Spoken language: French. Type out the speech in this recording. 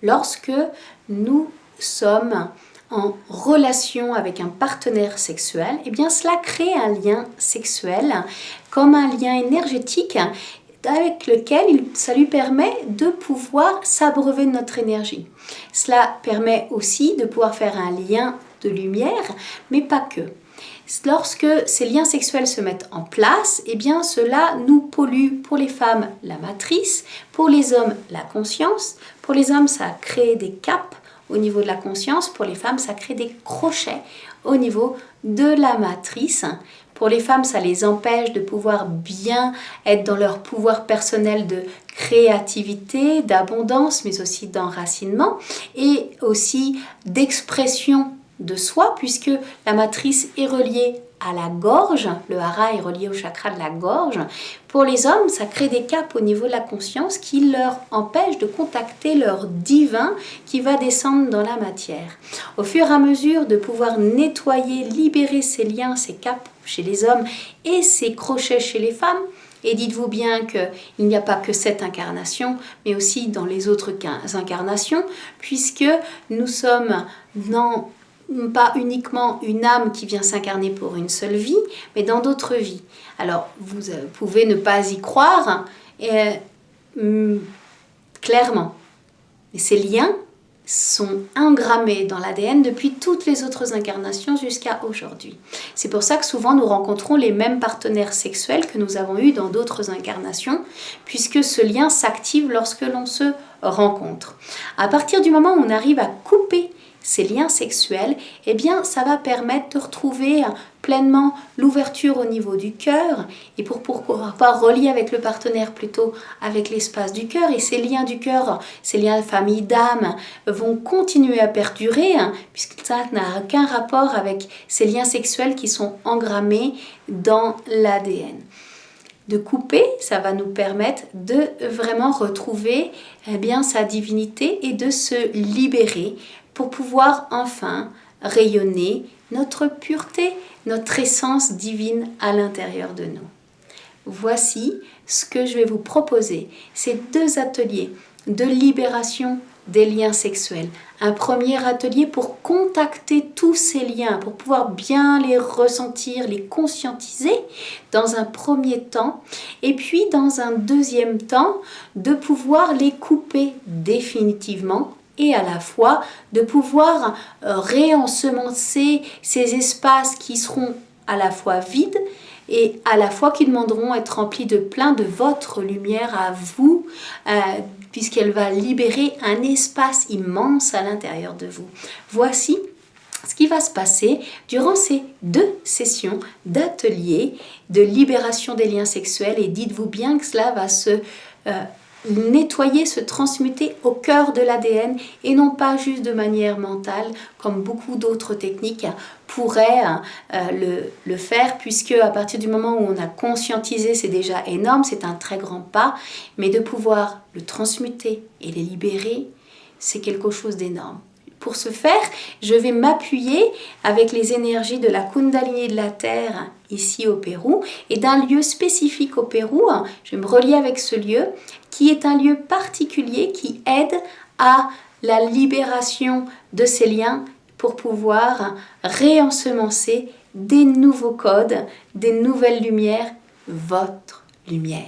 lorsque nous sommes en relation avec un partenaire sexuel, eh bien cela crée un lien sexuel comme un lien énergétique avec lequel ça lui permet de pouvoir s'abreuver de notre énergie. Cela permet aussi de pouvoir faire un lien de lumière, mais pas que. Lorsque ces liens sexuels se mettent en place, eh bien cela nous pollue pour les femmes la matrice, pour les hommes la conscience. Pour les hommes, ça crée des caps au niveau de la conscience. Pour les femmes, ça crée des crochets au niveau de la matrice. Pour les femmes, ça les empêche de pouvoir bien être dans leur pouvoir personnel de créativité, d'abondance, mais aussi d'enracinement et aussi d'expression de soi, puisque la matrice est reliée à la gorge, le hara est relié au chakra de la gorge. Pour les hommes, ça crée des caps au niveau de la conscience qui leur empêchent de contacter leur divin qui va descendre dans la matière. Au fur et à mesure de pouvoir nettoyer, libérer ces liens, ces caps chez les hommes et ces crochets chez les femmes, et dites-vous bien qu'il n'y a pas que cette incarnation, mais aussi dans les autres incarnations, puisque nous sommes dans pas uniquement une âme qui vient s'incarner pour une seule vie, mais dans d'autres vies. Alors, vous pouvez ne pas y croire, clairement. Mais ces liens sont engrammés dans l'ADN depuis toutes les autres incarnations jusqu'à aujourd'hui. C'est pour ça que souvent nous rencontrons les mêmes partenaires sexuels que nous avons eus dans d'autres incarnations, puisque ce lien s'active lorsque l'on se rencontre. À partir du moment où on arrive à couper ces liens sexuels, eh bien, ça va permettre de retrouver pleinement l'ouverture au niveau du cœur et pour pouvoir relier avec le partenaire plutôt avec l'espace du cœur. Et ces liens du cœur, ces liens de famille d'âme vont continuer à perdurer puisque ça n'a aucun rapport avec ces liens sexuels qui sont engrammés dans l'ADN. De couper, ça va nous permettre de vraiment retrouver sa divinité et de se libérer pour pouvoir enfin rayonner notre pureté, notre essence divine à l'intérieur de nous. Voici ce que je vais vous proposer, ces 2 ateliers de libération des liens sexuels. Un premier atelier pour contacter tous ces liens, pour pouvoir bien les ressentir, les conscientiser dans un premier temps, et puis dans un deuxième temps, de pouvoir les couper définitivement et à la fois de pouvoir réensemencer ces espaces qui seront à la fois vides et à la fois qui demanderont à être remplis de plein de votre lumière à vous, puisqu'elle va libérer un espace immense à l'intérieur de vous. Voici ce qui va se passer durant ces 2 sessions d'atelier de libération des liens sexuels, et dites-vous bien que cela va se nettoyer, se transmuter au cœur de l'ADN et non pas juste de manière mentale comme beaucoup d'autres techniques pourraient le faire, puisque à partir du moment où on a conscientisé, c'est déjà énorme, c'est un très grand pas, mais de pouvoir le transmuter et les libérer, c'est quelque chose d'énorme. Pour ce faire, je vais m'appuyer avec les énergies de la Kundalini de la Terre ici au Pérou et d'un lieu spécifique au Pérou. Je vais me relier avec ce lieu qui est un lieu particulier qui aide à la libération de ces liens pour pouvoir réensemencer des nouveaux codes, des nouvelles lumières, votre lumière.